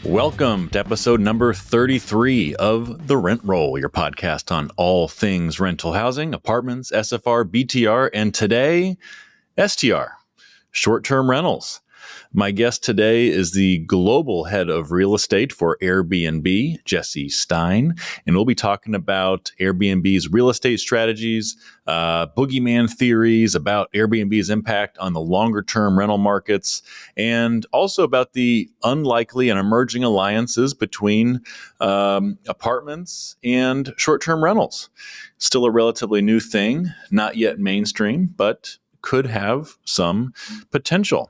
Welcome to episode number 33 of The Rent Roll, your podcast on all things rental housing, apartments, SFR, BTR, and today, STR, short-term rentals. My guest today is the global head of real estate for Airbnb, Jay Stein, and we'll be talking about Airbnb's real estate strategies, boogeyman theories about Airbnb's impact on the longer-term rental markets, and also about the unlikely and emerging alliances between apartments and short-term rentals. Still a relatively new thing, not yet mainstream, but could have some potential.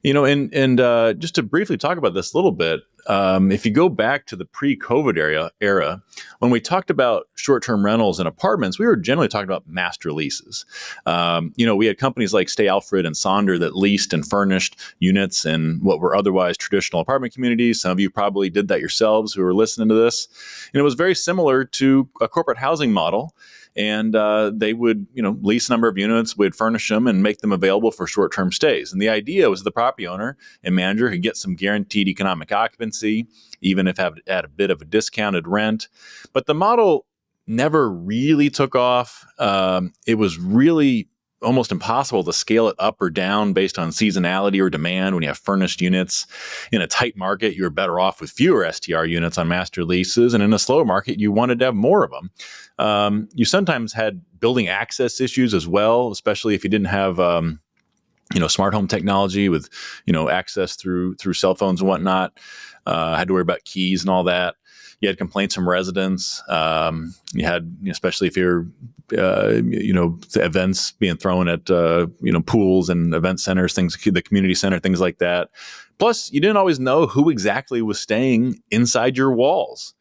You know, and just to briefly talk about this a little bit, if you go back to the pre-COVID era, when we talked about short-term rentals and apartments, we were generally talking about master leases. We had companies like Stay Alfred and Sonder that leased and furnished units in what were otherwise traditional apartment communities. Some of you probably did that yourselves who are listening to this. And it was very similar to a corporate housing model. And they would, lease a number of units, would furnish them and make them available for short-term stays. And the idea was the property owner and manager could get some guaranteed economic occupancy, even if at a bit of a discounted rent. But the model never really took off. It was really almost impossible to scale it up or down based on seasonality or demand. When you have furnished units in a tight market, you're better off with fewer STR units on master leases. And in a slow market, you wanted to have more of them. You sometimes had building access issues as well, especially if you didn't have smart home technology with access through cell phones and whatnot. Had to worry about keys and all that. You had complaints from residents. You had, especially if you're, events being thrown at, pools and event centers, the community center, things like that. Plus, you didn't always know who exactly was staying inside your walls.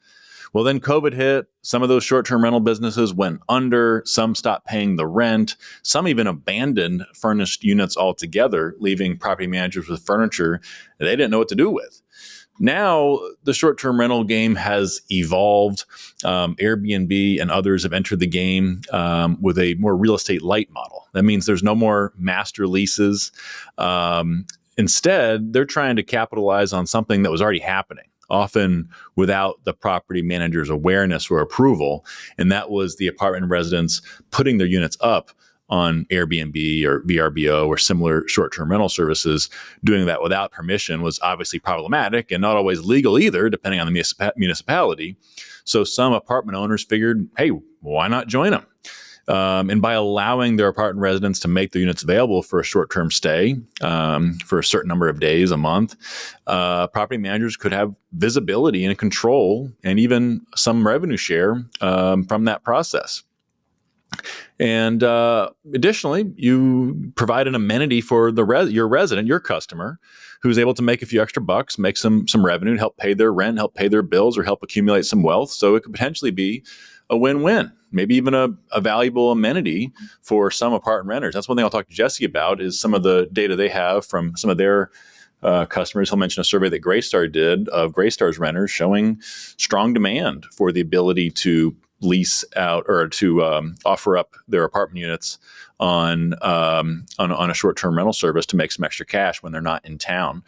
Well, then COVID hit. Some of those short-term rental businesses went under. Some stopped paying the rent. Some even abandoned furnished units altogether, leaving property managers with furniture that they didn't know what to do with. Now, the short-term rental game has evolved. Airbnb and others have entered the game with a more real estate light model. That means there's no more master leases. Instead, they're trying to capitalize on something that was already happening, often without the property manager's awareness or approval. And that was the apartment residents putting their units up on Airbnb or VRBO or similar short-term rental services. Doing that without permission was obviously problematic and not always legal either, depending on the municipality. So some apartment owners figured, hey, why not join them? And by allowing their apartment residents to make their units available for a short-term stay for a certain number of days, a month, property managers could have visibility and control and even some revenue share from that process. And additionally, you provide an amenity for your resident, your customer, who's able to make a few extra bucks, make some revenue, to help pay their rent, help pay their bills, or help accumulate some wealth. So it could potentially be a win-win, maybe even a valuable amenity for some apartment renters. That's one thing I'll talk to Jesse about, is some of the data they have from some of their customers. He'll mention a survey that Greystar did of Greystar's renters showing strong demand for the ability to lease out or to offer up their apartment units on a short-term rental service to make some extra cash when they're not in town.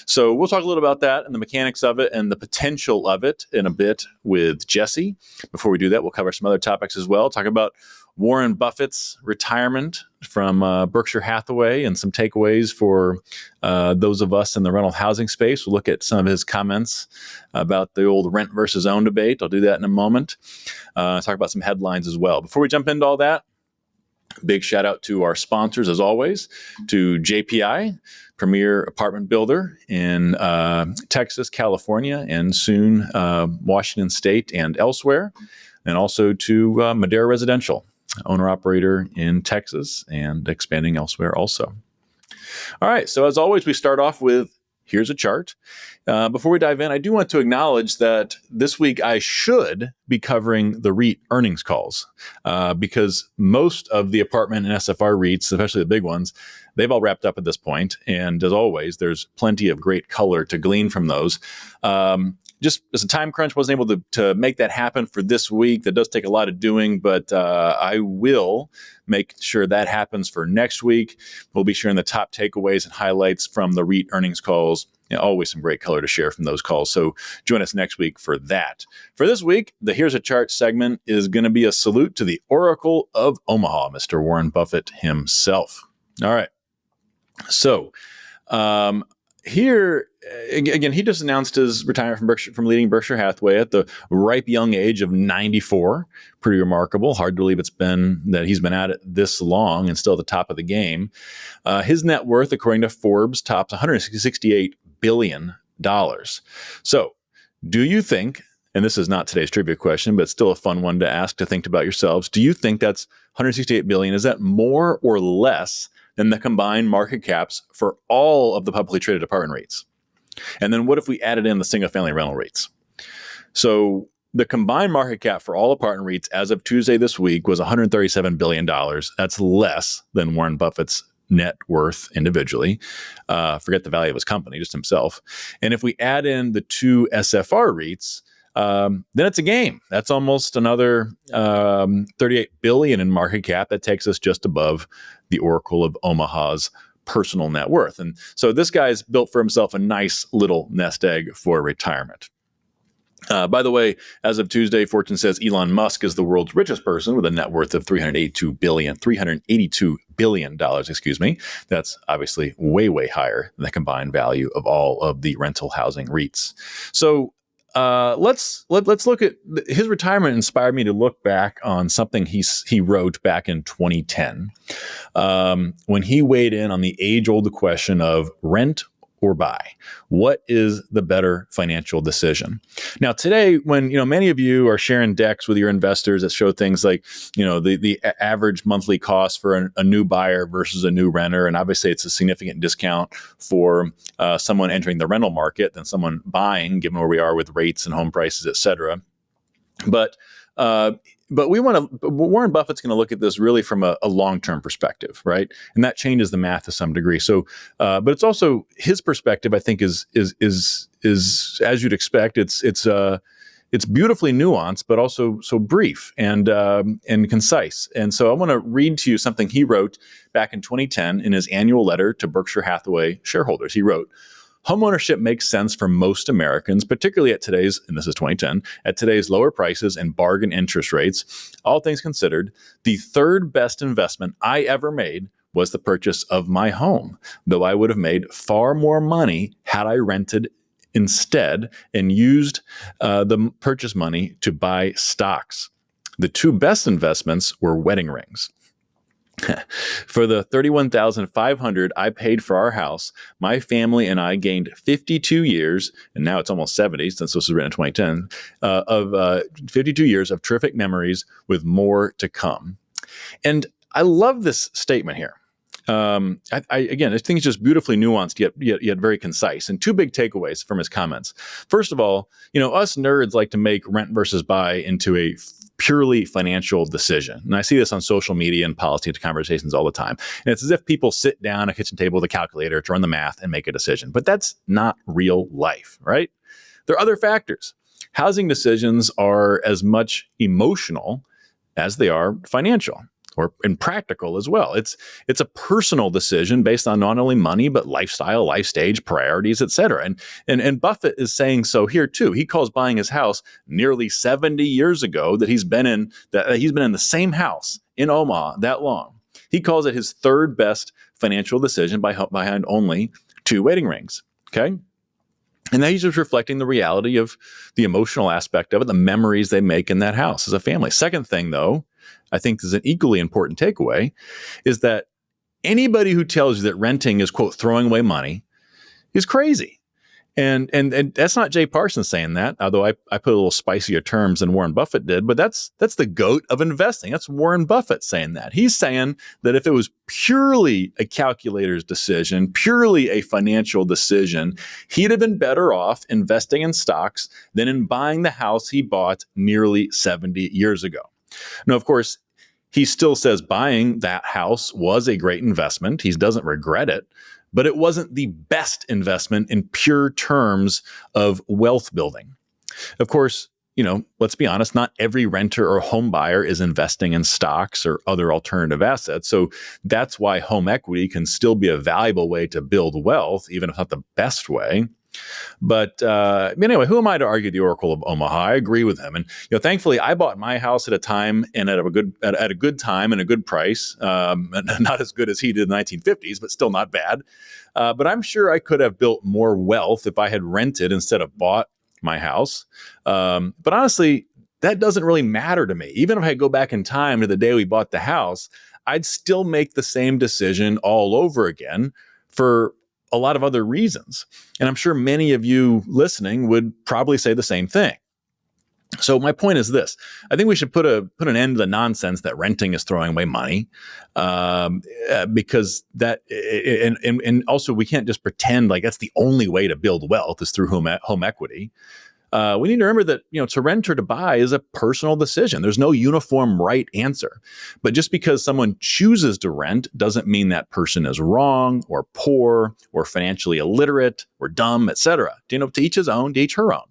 So we'll talk a little about that and the mechanics of it and the potential of it in a bit with Jesse. Before we do that, we'll cover some other topics as well. Talk about Warren Buffett's retirement from Berkshire Hathaway and some takeaways for those of us in the rental housing space. We'll look at some of his comments about the old rent versus own debate. I'll do that in a moment. Talk about some headlines as well. Before we jump into all that, big shout out to our sponsors, as always, to JPI, premier apartment builder in Texas, California, and soon Washington State and elsewhere, and also to Madera Residential, owner-operator in Texas and expanding elsewhere also. All right, so as always, we start off with here's a chart. Before we dive in, I do want to acknowledge that this week I should be covering the REIT earnings calls because most of the apartment and SFR REITs, especially the big ones, they've all wrapped up at this point. And as always, there's plenty of great color to glean from those. Just as a time crunch, wasn't able to make that happen for this week. That does take a lot of doing, but I will make sure that happens for next week. We'll be sharing the top takeaways and highlights from the REIT earnings calls always some great color to share from those calls. So join us next week for that. For this week, the Here's a Chart segment is going to be a salute to the Oracle of Omaha, Mr. Warren Buffett himself. All right. So here, again, he just announced his retirement from leading Berkshire Hathaway at the ripe young age of 94. Pretty remarkable. Hard to believe he's been at it this long and still at the top of the game. His net worth, according to Forbes, tops $168 billion. So do you think, and this is not today's trivia question, but still a fun one to ask, to think about yourselves, do you think that's $168 billion? Is that more or less than the combined market caps for all of the publicly traded apartment REITs? And then what if we added in the single-family rental REITs? So the combined market cap for all apartment REITs as of Tuesday this week was $137 billion. That's less than Warren Buffett's net worth individually. Forget the value of his company, just himself. And if we add in the two SFR REITs, then it's a game. That's almost another $38 billion in market cap. That takes us just above the Oracle of Omaha's personal net worth. And so this guy's built for himself a nice little nest egg for retirement. By the way, as of Tuesday, Fortune says Elon Musk is the world's richest person with a net worth of $382 billion, excuse me. That's obviously way, way higher than the combined value of all of the rental housing REITs. So let's look at his retirement. Inspired me to look back on something he wrote back in 2010 when he weighed in on the age-old question of rent or buy. What is the better financial decision? Now, today, when many of you are sharing decks with your investors that show things like the average monthly cost for a new buyer versus a new renter, and obviously it's a significant discount for someone entering the rental market than someone buying, given where we are with rates and home prices, et cetera. But Warren Buffett's going to look at this really from a long-term perspective, right? And that changes the math to some degree. So, but it's also his perspective, I think, is as you'd expect. It's beautifully nuanced, but also so brief and concise. And so I want to read to you something he wrote back in 2010 in his annual letter to Berkshire Hathaway shareholders. He wrote, "Homeownership makes sense for most Americans, particularly at today's," and this is 2010, "at today's lower prices and bargain interest rates. All things considered, the third best investment I ever made was the purchase of my home, though I would have made far more money had I rented instead and used the purchase money to buy stocks. The two best investments were wedding rings. For the $31,500 I paid for our house, my family and I gained 52 years, and now it's almost 70 since this was written in 2010, of 52 years of terrific memories with more to come." And I love this statement here. Again, I think it's just beautifully nuanced, yet very concise. And two big takeaways from his comments. First of all, us nerds like to make rent versus buy into a purely financial decision. And I see this on social media and policy conversations all the time. And it's as if people sit down at a kitchen table with a calculator to run the math and make a decision. But that's not real life, right? There are other factors. Housing decisions are as much emotional as they are financial and practical as well. It's a personal decision based on not only money, but lifestyle, life stage, priorities, et cetera. And Buffett is saying so here too. He calls buying his house nearly 70 years ago that he's been in the same house in Omaha that long. He calls it his third best financial decision behind only two wedding rings. Okay. And that he's just reflecting the reality of the emotional aspect of it, the memories they make in that house as a family. Second thing, though, I think is an equally important takeaway, is that anybody who tells you that renting is, quote, throwing away money is crazy. And that's not Jay Parsons saying that, although I put a little spicier terms than Warren Buffett did, but that's the goat of investing. That's Warren Buffett saying that. He's saying that if it was purely a calculator's decision, purely a financial decision, he'd have been better off investing in stocks than in buying the house he bought nearly 70 years ago. Now, of course, he still says buying that house was a great investment. He doesn't regret it, but it wasn't the best investment in pure terms of wealth building. Of course, let's be honest, not every renter or home buyer is investing in stocks or other alternative assets. So that's why home equity can still be a valuable way to build wealth, even if not the best way. But anyway, who am I to argue the Oracle of Omaha? I agree with him, and thankfully, I bought my house at a time and at a good time and a good price. Not as good as he did in the 1950s, but still not bad. But I'm sure I could have built more wealth if I had rented instead of bought my house. But honestly, that doesn't really matter to me. Even if I go back in time to the day we bought the house, I'd still make the same decision all over again for a lot of other reasons. And I'm sure many of you listening would probably say the same thing. So my point is this: I think we should put an end to the nonsense that renting is throwing away money, because that and also we can't just pretend like that's the only way to build wealth is through home equity. We need to remember that to rent or to buy is a personal decision. There's no uniform right answer. But just because someone chooses to rent doesn't mean that person is wrong or poor or financially illiterate or dumb, etc. To each his own, to each her own.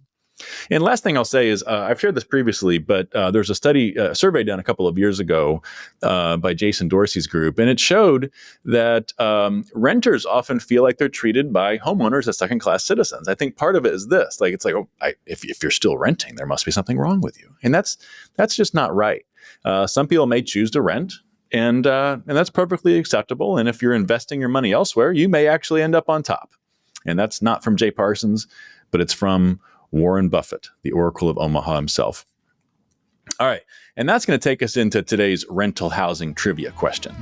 And last thing I'll say is I've shared this previously, but there's a survey done a couple of years ago by Jason Dorsey's group, and it showed that renters often feel like they're treated by homeowners as second-class citizens. I think part of it is this: if you're still renting, there must be something wrong with you, and that's just not right. Some people may choose to rent, and that's perfectly acceptable. And if you're investing your money elsewhere, you may actually end up on top. And that's not from Jay Parsons, but it's from Warren Buffett, the Oracle of Omaha himself. All right, and that's going to take us into today's rental housing trivia question.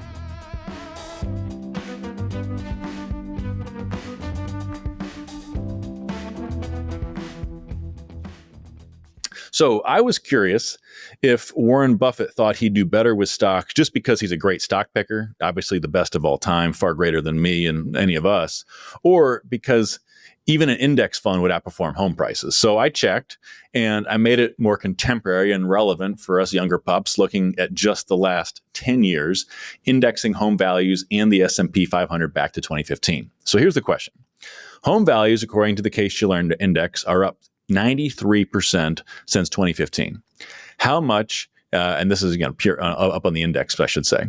So I was curious if Warren Buffett thought he'd do better with stocks just because he's a great stock picker, obviously the best of all time, far greater than me and any of us, or because even an index fund would outperform home prices. So I checked, and I made it more contemporary and relevant for us younger pups, looking at just the last 10 years, indexing home values and the S&P 500 back to 2015. So here's the question. Home values, according to the Case-Shiller Index, are up 93% since 2015. How much, and this is again pure up on the index, I should say,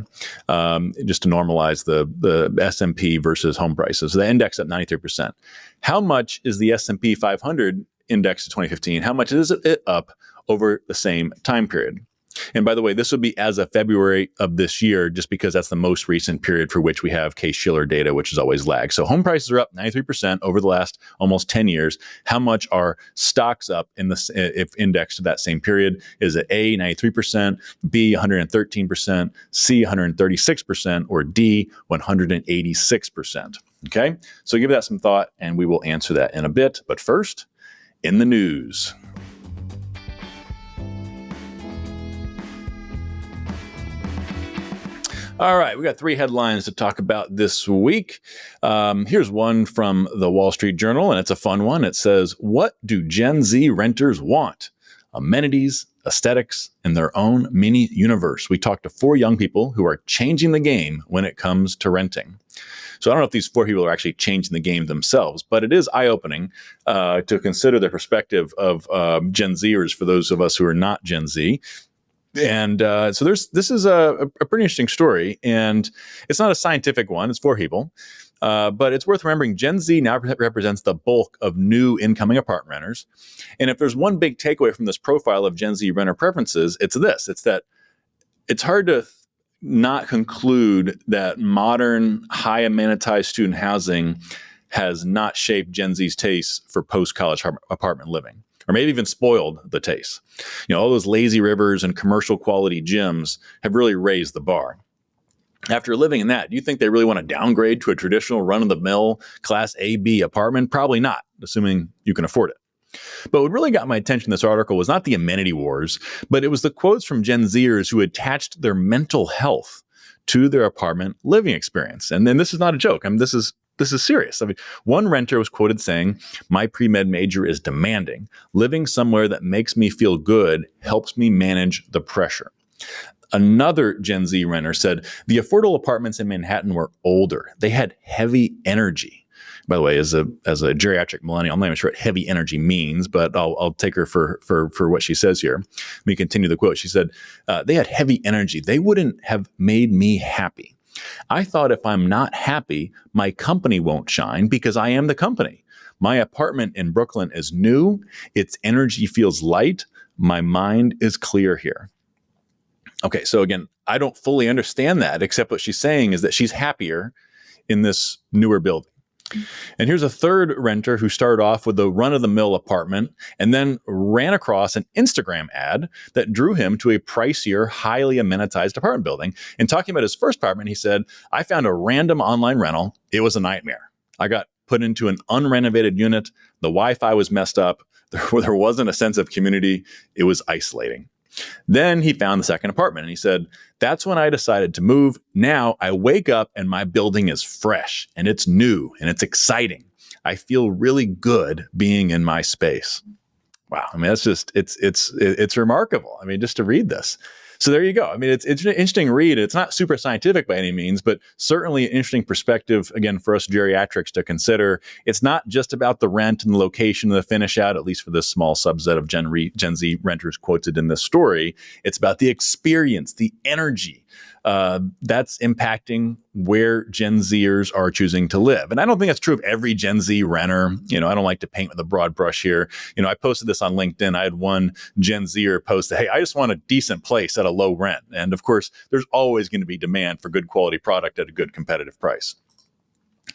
just to normalize the S&P versus home prices. So the index up 93%. How much is the S&P 500 index to 2015? How much is it up over the same time period? And by the way, this would be as of February of this year, just because that's the most recent period for which we have Case-Shiller data, which is always lagged. So home prices are up 93% over the last almost 10 years. How much are stocks up if indexed to that same period? Is it A, 93%, B, 113%, C, 136%, or D, 186%? Okay, so give that some thought, and we will answer that in a bit. But first, in the news. All right, we got three headlines to talk about this week. Here's one from the Wall Street Journal, and it's a fun one. It says, "What do Gen Z renters want? Amenities, aesthetics, and their own mini universe." We talked to four young people who are changing the game when it comes to renting. So I don't know if these four people are actually changing the game themselves, but it is eye-opening to consider the perspective of Gen Zers for those of us who are not Gen Z. And so this is a pretty interesting story, and it's not a scientific one. It's four people, but it's worth remembering Gen Z now represents the bulk of new incoming apartment renters. And if there's one big takeaway from this profile of Gen Z renter preferences, it's this. It's that it's hard to not conclude that modern, high amenitized student housing has not shaped Gen Z's tastes for post-college apartment living, or maybe even spoiled the taste. All those lazy rivers and commercial quality gyms have really raised the bar. After living in that, do you think they really want to downgrade to a traditional run-of-the-mill Class A, B apartment? Probably not, assuming you can afford it. But what really got my attention in this article was not the amenity wars, but it was the quotes from Gen Zers who attached their mental health to their apartment living experience. And then this is not a joke. I mean, this is serious. I mean, one renter was quoted saying, "My pre-med major is demanding. Living somewhere that makes me feel good helps me manage the pressure." Another Gen Z renter said, "The affordable apartments in Manhattan were older. They had heavy energy." By the way, as a geriatric millennial, I'm not even sure what heavy energy means, but I'll take her for what she says here. Let me continue the quote. She said, "They had heavy energy. They wouldn't have made me happy. I thought if I'm not happy, my company won't shine because I am the company. My apartment in Brooklyn is new. Its energy feels light. My mind is clear here. Okay, so again, I don't fully understand that, except what she's saying is that she's happier in this newer building. And here's a third renter who started off with a run-of-the-mill apartment and then ran across an Instagram ad that drew him to a pricier, highly amenitized apartment building. And talking about his first apartment, he said, I found a random online rental. It was a nightmare. I got put into an unrenovated unit. The Wi-Fi was messed up. There wasn't a sense of community. It was isolating. Then he found the second apartment and he said, that's when I decided to move. Now I wake up and my building is fresh and it's new and it's exciting. I feel really good being in my space. Wow. I mean, that's just, it's remarkable. I mean, just to read this. So there you go. I mean, it's an interesting read. It's not super scientific by any means, but certainly an interesting perspective, again, for us geriatrics to consider. It's not just about the rent and the location of the finish out, at least for this small subset of Gen Z renters quoted in this story. It's about the experience, the energy, that's impacting where Gen Zers are choosing to live. And I don't think that's true of every Gen Z renter. I don't like to paint with a broad brush here. I posted this on LinkedIn. I had one Gen Zer post that, hey, I just want a decent place at a low rent. And of course, there's always going to be demand for good quality product at a good competitive price.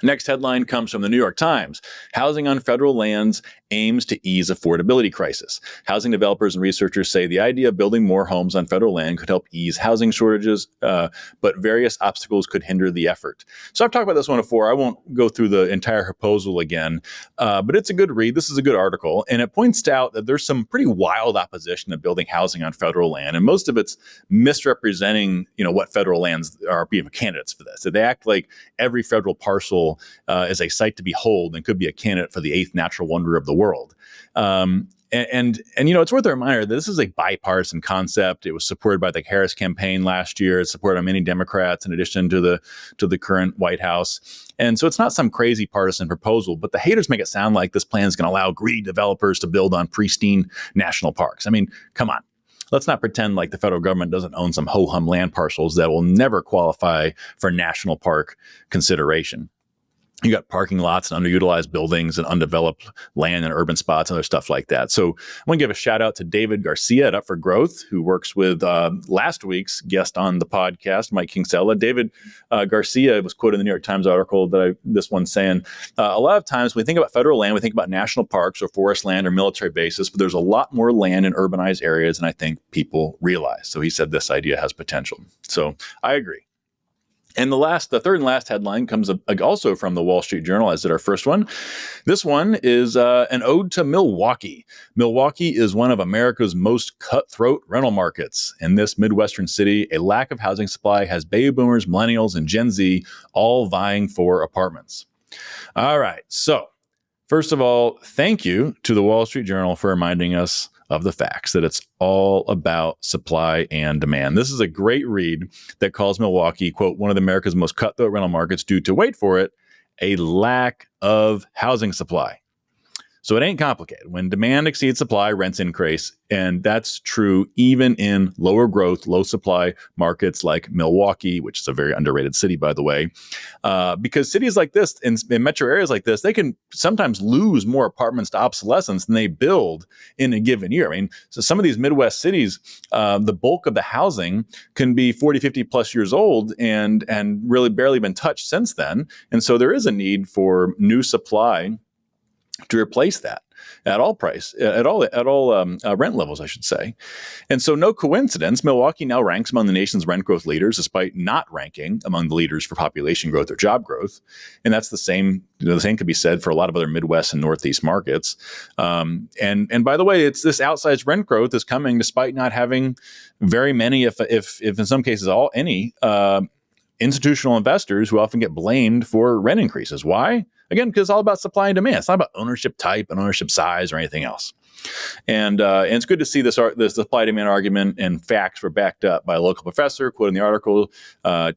Next headline comes from the New York Times. Housing on federal lands aims to ease affordability crisis. Housing developers and researchers say the idea of building more homes on federal land could help ease housing shortages, but various obstacles could hinder the effort. So I've talked about this one before. I won't go through the entire proposal again, but it's a good read. This is a good article, and it points out that there's some pretty wild opposition to building housing on federal land, and most of it's misrepresenting, what federal lands are being candidates for this. So they act like every federal parcel is a site to behold and could be a candidate for the eighth natural wonder of the world. And it's worth a reminder that this is a bipartisan concept. It was supported by the Harris campaign last year. It's supported by many Democrats in addition to the current White House. And so it's not some crazy partisan proposal, but the haters make it sound like this plan is going to allow greedy developers to build on pristine national parks. I mean, come on. Let's not pretend like the federal government doesn't own some ho-hum land parcels that will never qualify for national park consideration. You got parking lots and underutilized buildings and undeveloped land and urban spots and other stuff like that. So I want to give a shout out to David Garcia at Up for Growth, who works with last week's guest on the podcast, Mike Kinsella. David Garcia was quoted in the New York Times article this one saying, a lot of times when we think about federal land, we think about national parks or forest land or military bases, but there's a lot more land in urbanized areas than I think people realize. So he said this idea has potential. So I agree. And the third and last headline comes also from the Wall Street Journal, as did our first one. This one is an ode to Milwaukee. Milwaukee is one of America's most cutthroat rental markets. In this Midwestern city, a lack of housing supply has baby boomers, millennials, and Gen Z all vying for apartments. All right. So first of all, thank you to the Wall Street Journal for reminding us of the facts, that it's all about supply and demand. This is a great read that calls Milwaukee, quote, one of America's most cutthroat rental markets due to, wait for it, a lack of housing supply. So it ain't complicated. When demand exceeds supply, rents increase. And that's true even in lower growth, low supply markets like Milwaukee, which is a very underrated city, by the way. Because cities like this, in metro areas like this, they can sometimes lose more apartments to obsolescence than they build in a given year. I mean, so some of these Midwest cities, the bulk of the housing can be 40, 50 plus years old and really barely been touched since then. And so there is a need for new supply to replace that at all rent levels, I should say. And so no coincidence, Milwaukee now ranks among the nation's rent growth leaders, despite not ranking among the leaders for population growth or job growth. And that's the same could be said for a lot of other Midwest and Northeast markets. And by the way, it's this outsized rent growth is coming despite not having very many, if in some cases any institutional investors who often get blamed for rent increases. Why? Again, because it's all about supply and demand. It's not about ownership type and ownership size or anything else. And it's good to see this supply demand argument and facts were backed up by a local professor, quoting the article,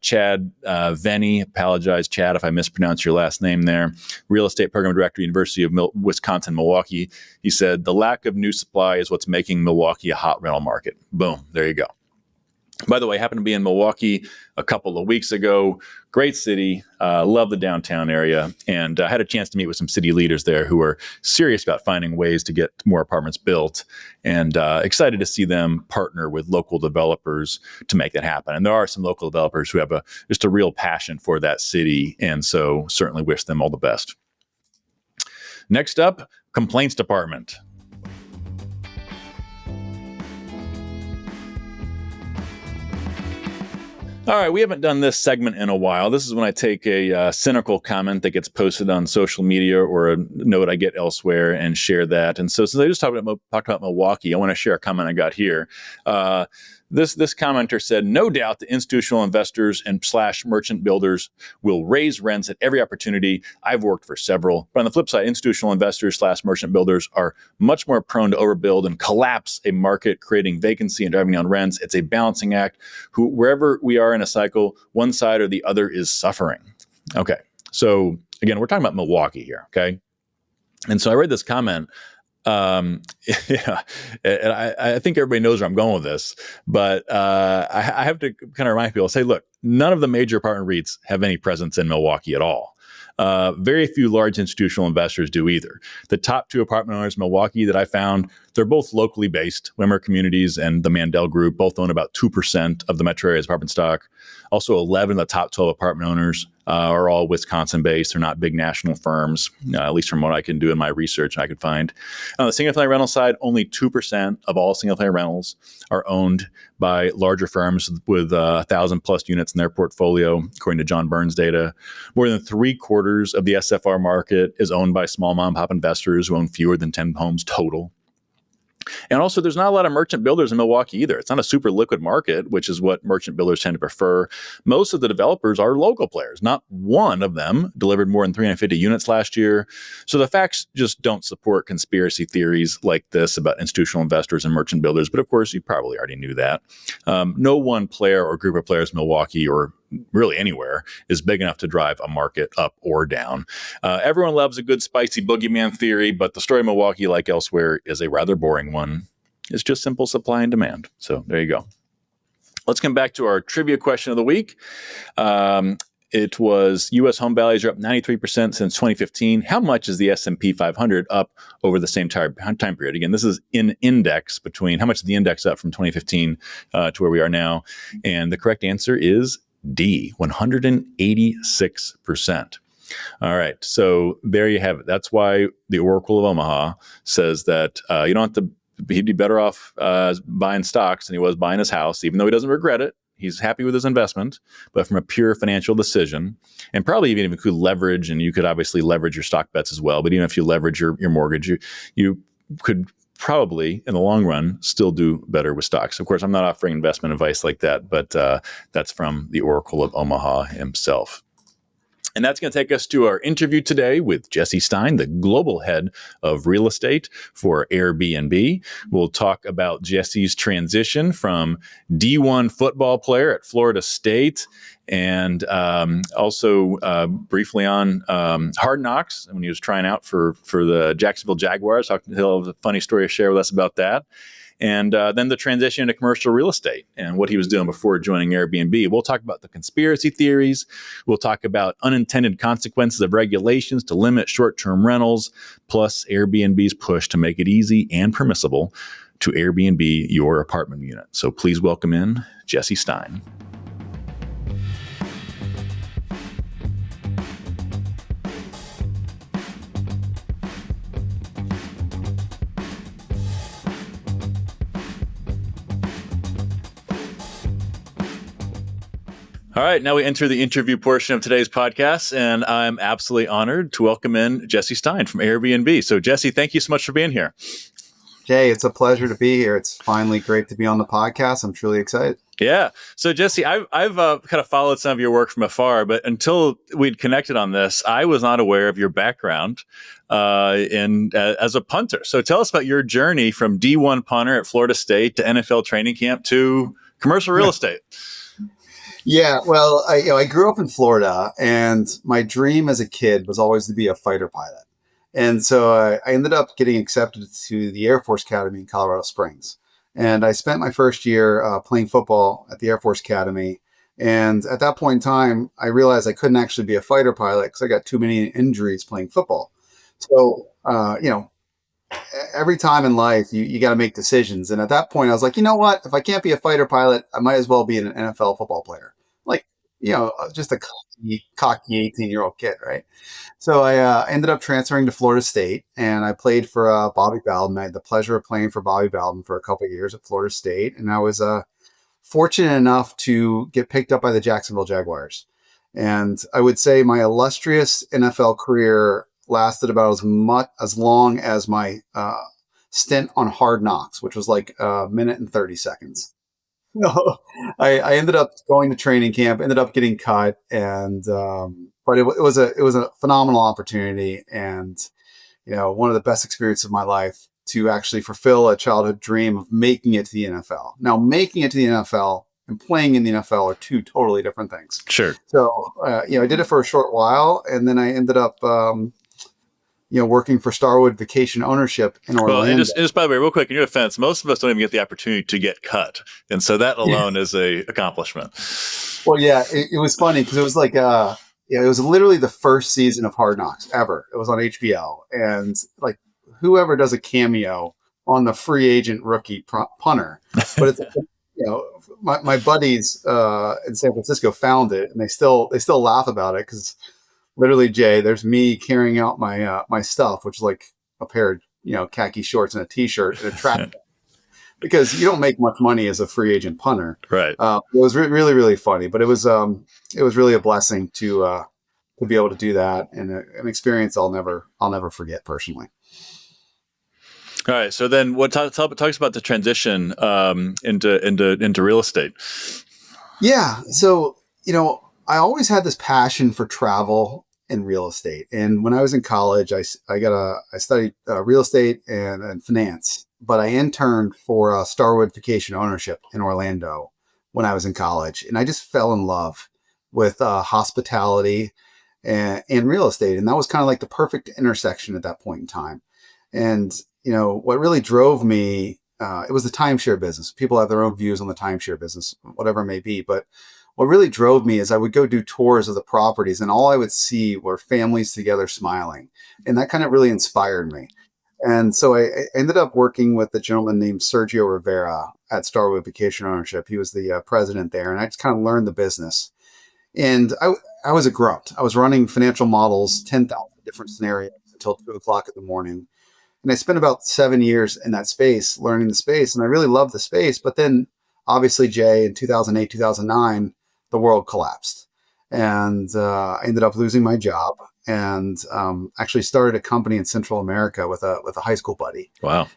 Chad Venny. Apologize, Chad, if I mispronounce your last name there. Real estate program director, University of Wisconsin, Milwaukee. He said, the lack of new supply is what's making Milwaukee a hot rental market. Boom, there you go. By the way, I happened to be in Milwaukee a couple of weeks ago. Great city. Love the downtown area. And I had a chance to meet with some city leaders there who are serious about finding ways to get more apartments built, and excited to see them partner with local developers to make that happen. And there are some local developers who have just a real passion for that city. And so certainly wish them all the best. Next up, complaints department. All right, we haven't done this segment in a while. This is when I take a cynical comment that gets posted on social media or a note I get elsewhere and share that. And so since I just talked about Milwaukee, I want to share a comment I got here. This commenter said, no doubt the institutional investors and / merchant builders will raise rents at every opportunity. I've worked for several. But on the flip side, institutional investors / merchant builders are much more prone to overbuild and collapse a market, creating vacancy and driving down rents. It's a balancing act. Wherever we are in a cycle, one side or the other is suffering. Okay. So again, we're talking about Milwaukee here. Okay. And so I read this comment. Yeah, and I think everybody knows where I'm going with this, but I have to kind of remind people, say, look, none of the major apartment REITs have any presence in Milwaukee at all. Very few large institutional investors do either. The top 2 apartment owners in Milwaukee that I found, they're both locally based. Wimmer Communities and the Mandel Group both own about 2% of the metro area's apartment stock. Also, 11 of the top 12 apartment owners are all Wisconsin-based. They're not big national firms, at least from what I can do in my research I could find. On the single-family rental side, only 2% of all single-family rentals are owned by larger firms with 1,000-plus units in their portfolio, according to John Burns' data. More than 3/4 of the SFR market is owned by small mom-and-pop investors who own fewer than 10 homes total. And also, there's not a lot of merchant builders in Milwaukee either. It's not a super liquid market, which is what merchant builders tend to prefer. Most of the developers are local players. Not one of them delivered more than 350 units last year. So the facts just don't support conspiracy theories like this about institutional investors and merchant builders. But of course, you probably already knew that. No one player or group of players in Milwaukee or really anywhere is big enough to drive a market up or down. Everyone loves a good spicy boogeyman theory, but the story of Milwaukee, like elsewhere, is a rather boring one. It's just simple supply and demand. So there you go. Let's come back to our trivia question of the week. It was U.S. home values are up 93% since 2015. How much is the S&P 500 up over the same time period? Again, this is in index between how much is the index up from 2015 to where we are now. And the correct answer is D, 186%. All right. So there you have it. That's why the Oracle of Omaha says that you don't have to, he'd be better off buying stocks than he was buying his house, even though he doesn't regret it. He's happy with his investment, but from a pure financial decision, and probably even if you could leverage, and you could obviously leverage your stock bets as well, but even if you leverage your mortgage, you could probably, in the long run, still do better with stocks. Of course, I'm not offering investment advice like that, but that's from the Oracle of Omaha himself. And that's going to take us to our interview today with Jesse Stein, the global head of real estate for Airbnb. We'll talk about Jesse's transition from D1 football player at Florida State, and also briefly on Hard Knocks when he was trying out for the Jacksonville Jaguars. He'll have a funny story to share with us about that. And then the transition into commercial real estate and what he was doing before joining Airbnb. We'll talk about the conspiracy theories. We'll talk about unintended consequences of regulations to limit short-term rentals, plus Airbnb's push to make it easy and permissible to Airbnb your apartment unit. So please welcome in Jesse Stein. All right, now we enter the interview portion of today's podcast, and I'm absolutely honored to welcome in Jesse Stein from Airbnb. So, Jesse, thank you so much for being here. Jay, it's a pleasure to be here. It's finally great to be on the podcast. I'm truly excited. Yeah. So, Jesse, I've kind of followed some of your work from afar, but until we'd connected on this, I was not aware of your background as a punter. So, tell us about your journey from D1 punter at Florida State to NFL training camp to commercial real estate. Yeah, well, I grew up in Florida, and my dream as a kid was always to be a fighter pilot. And so I ended up getting accepted to the Air Force Academy in Colorado Springs. And I spent my first year playing football at the Air Force Academy. And at that point in time, I realized I couldn't actually be a fighter pilot because I got too many injuries playing football. So, every time in life, you got to make decisions. And at that point, I was like, you know what? If I can't be a fighter pilot, I might as well be an NFL football player. Like, just a cocky 18-year-old kid, right? So I ended up transferring to Florida State, and I played for Bobby Bowden. I had the pleasure of playing for Bobby Bowden for a couple of years at Florida State, and I was fortunate enough to get picked up by the Jacksonville Jaguars. And I would say my illustrious NFL career lasted about as long as my stint on Hard Knocks, which was like a minute and 30 seconds. No, I ended up going to training camp, ended up getting cut, and but it was a phenomenal opportunity, and one of the best experiences of my life to actually fulfill a childhood dream of making it to the NFL. Now, making it to the NFL and playing in the NFL are two totally different things. Sure. So, I did it for a short while, and then I ended up, working for Starwood Vacation Ownership in Orlando. Well, and just by the way, real quick, in your defense, most of us don't even get the opportunity to get cut, and so that alone is a accomplishment. Well, yeah, it was funny because it was like, it was literally the first season of Hard Knocks ever. It was on HBO, and like whoever does a cameo on the free agent rookie punter, but it's my buddies in San Francisco found it, and they still laugh about it because literally, Jay, there's me carrying out my stuff, which is like a pair of khaki shorts and a t-shirt and a track. Because you don't make much money as a free agent punter, right? It was really, really funny, but it was really a blessing to be able to do that, and an experience I'll never forget personally. All right, so then what talks about the transition into real estate? Yeah, so I always had this passion for travel and real estate, and when I was in college, I studied real estate and finance. But I interned for Starwood Vacation Ownership in Orlando when I was in college. And I just fell in love with hospitality and real estate. And that was kind of like the perfect intersection at that point in time. And, what really drove me, it was the timeshare business. People have their own views on the timeshare business, whatever it may be. But what really drove me is I would go do tours of the properties, and all I would see were families together smiling. And that kind of really inspired me. And so I ended up working with a gentleman named Sergio Rivera at Starwood Vacation Ownership. He was the president there, and I just kind of learned the business. And I was a grunt. I was running financial models, 10,000 different scenarios until 2:00 in the morning. And I spent about 7 years in that space, learning the space, and I really loved the space. But then, obviously, Jay, in 2008, 2009, the world collapsed. And I ended up losing my job, and actually started a company in Central America with a high school buddy. Wow.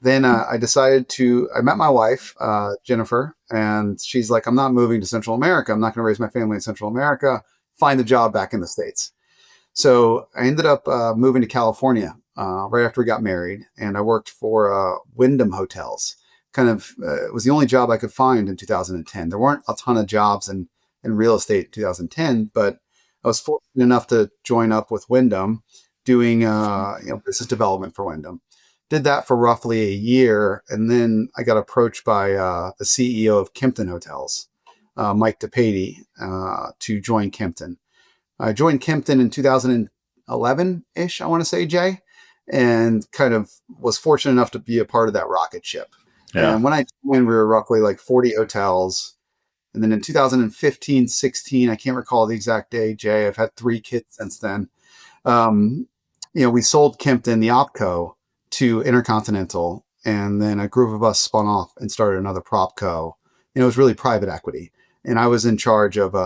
Then I met my wife, Jennifer, and she's like, I'm not moving to Central America. I'm not going to raise my family in Central America. Find a job back in the States. So I ended up moving to California right after we got married, and I worked for Wyndham Hotels. It was the only job I could find in 2010. There weren't a ton of jobs in real estate in 2010, but I was fortunate enough to join up with Wyndham doing business development for Wyndham. Did that for roughly a year, and then I got approached by the CEO of Kimpton Hotels, Mike DePady, to join Kimpton. I joined Kimpton in 2011-ish, I want to say, Jay, and kind of was fortunate enough to be a part of that rocket ship. Yeah. And when I joined, we were roughly like 40 hotels. And then in 2015, 16, I can't recall the exact day, Jay, I've had 3 kids since then. We sold Kimpton, the OpCo, to Intercontinental. And then a group of us spun off and started another PropCo. It was really private equity. And I was in charge of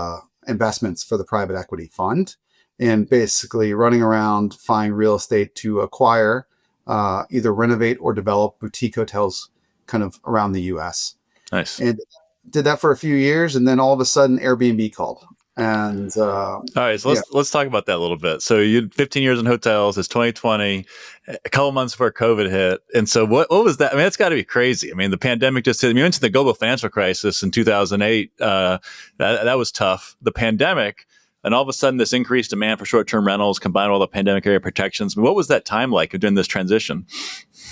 investments for the private equity fund, and basically running around, find real estate to acquire, either renovate or develop boutique hotels kind of around the U.S. Nice. And did that for a few years, and then all of a sudden Airbnb called. And all right, so let's talk about that a little bit. So you had 15 years in hotels. It's 2020, a couple months before COVID hit. And so what was that? I mean, that's got to be crazy. I mean, the pandemic just hit. I mean, you went to the global financial crisis in 2008. That was tough. The pandemic, and all of a sudden this increased demand for short-term rentals combined with all the pandemic era protections. I mean, what was that time like during this transition?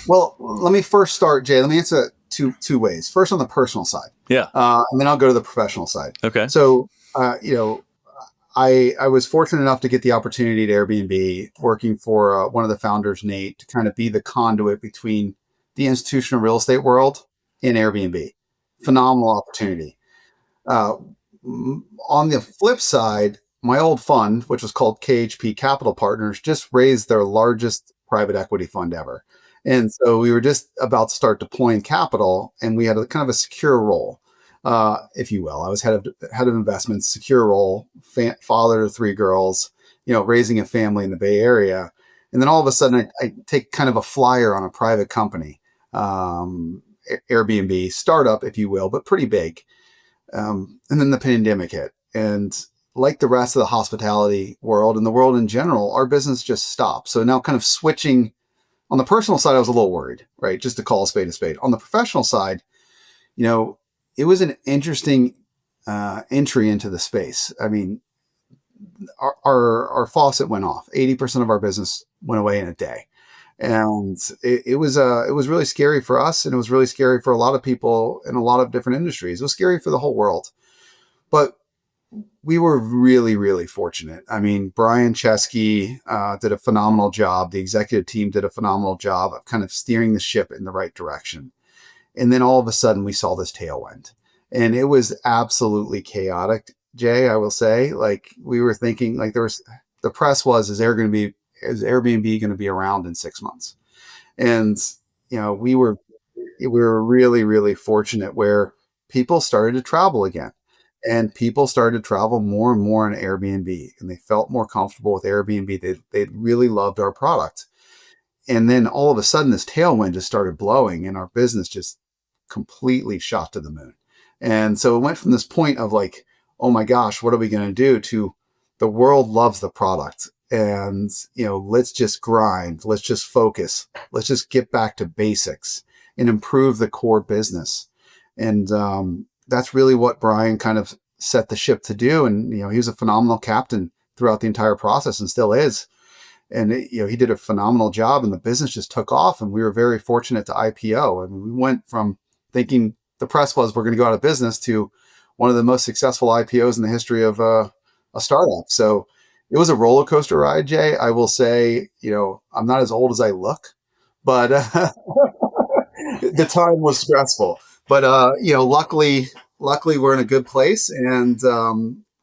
Well, let me first start, Jay. Let me answer two ways. First, on the personal side, Yeah. and then I'll go to the professional side. Okay. So, I was fortunate enough to get the opportunity at Airbnb, working for one of the founders, Nate, to kind of be the conduit between the institutional real estate world and Airbnb. Phenomenal opportunity. Uh, on the flip side, my old fund, which was called KHP Capital Partners, just raised their largest private equity fund ever. And so we were just about to start deploying capital, and we had a kind of a secure role, if you will. I was head of investments, secure role, father to three girls, raising a family in the Bay Area. And then all of a sudden, I take kind of a flyer on a private company, Airbnb startup, if you will, but pretty big. And then the pandemic hit. And like the rest of the hospitality world and the world in general, our business just stopped. So now kind of switching on the personal side, I was a little worried, right? Just to call a spade a spade. On the professional side, it was an interesting entry into the space. I mean, our faucet went off. 80% of our business went away in a day. And it was really scary for us, and it was really scary for a lot of people in a lot of different industries. It was scary for the whole world, but we were really, really fortunate. I mean, Brian Chesky did a phenomenal job. The executive team did a phenomenal job of kind of steering the ship in the right direction. And then all of a sudden, we saw this tailwind, and it was absolutely chaotic. Jay, I will say, like, we were thinking, like, the press was, is Airbnb going to be around in 6 months? And, we were really, really fortunate where people started to travel again, and people started to travel more and more on Airbnb, and they felt more comfortable with Airbnb. They really loved our product. And then all of a sudden this tailwind just started blowing, and our business just completely shot to the moon. And so it went from this point of like, oh my gosh, what are we going to do, to the world loves the product. And, let's just grind. Let's just focus. Let's just get back to basics and improve the core business. And that's really what Brian kind of set the ship to do. And, he was a phenomenal captain throughout the entire process, and still is. And, he did a phenomenal job, and the business just took off. And we were very fortunate to IPO. And we went from thinking the press was, we're going to go out of business, to one of the most successful IPOs in the history of a startup. So it was a roller coaster ride, Jay. I will say, I'm not as old as I look, but the time was stressful. But luckily we're in a good place, and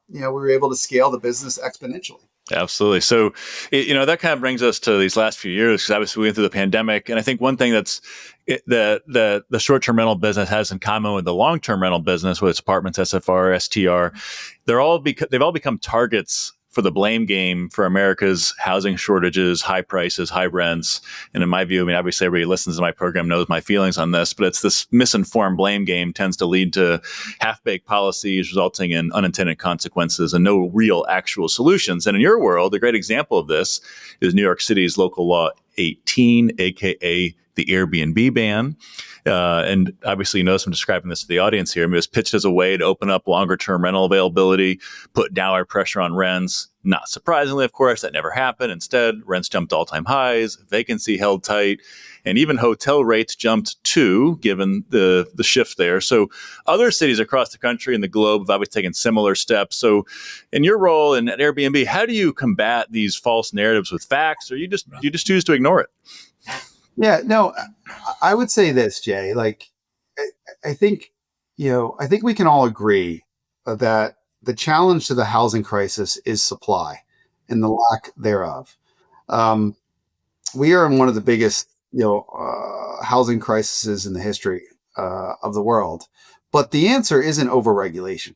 we were able to scale the business exponentially. Absolutely. So, that kind of brings us to these last few years, because obviously we went through the pandemic. And I think one thing that's the short-term rental business has in common with the long-term rental business, whether it's apartments, SFR, STR, they've all become targets for the blame game for America's housing shortages, high prices, high rents. And in my view, I mean, obviously everybody listens to my program knows my feelings on this, but it's this misinformed blame game tends to lead to half-baked policies resulting in unintended consequences and no real actual solutions. And in your world, a great example of this is New York City's local law 18, aka the Airbnb ban. And obviously, I'm describing this to the audience here. I mean, it was pitched as a way to open up longer-term rental availability, put downward pressure on rents. Not surprisingly, of course, that never happened. Instead, rents jumped all-time highs, vacancy held tight, and even hotel rates jumped too, given the shift there. So other cities across the country and the globe have obviously taken similar steps. So in your role at Airbnb, how do you combat these false narratives with facts, or you just choose to ignore it? Yeah, no, I would say this, Jay. Like, I think, I think we can all agree that the challenge to the housing crisis is supply and the lack thereof. We are in one of the biggest, housing crises in the history of the world. But the answer isn't overregulation.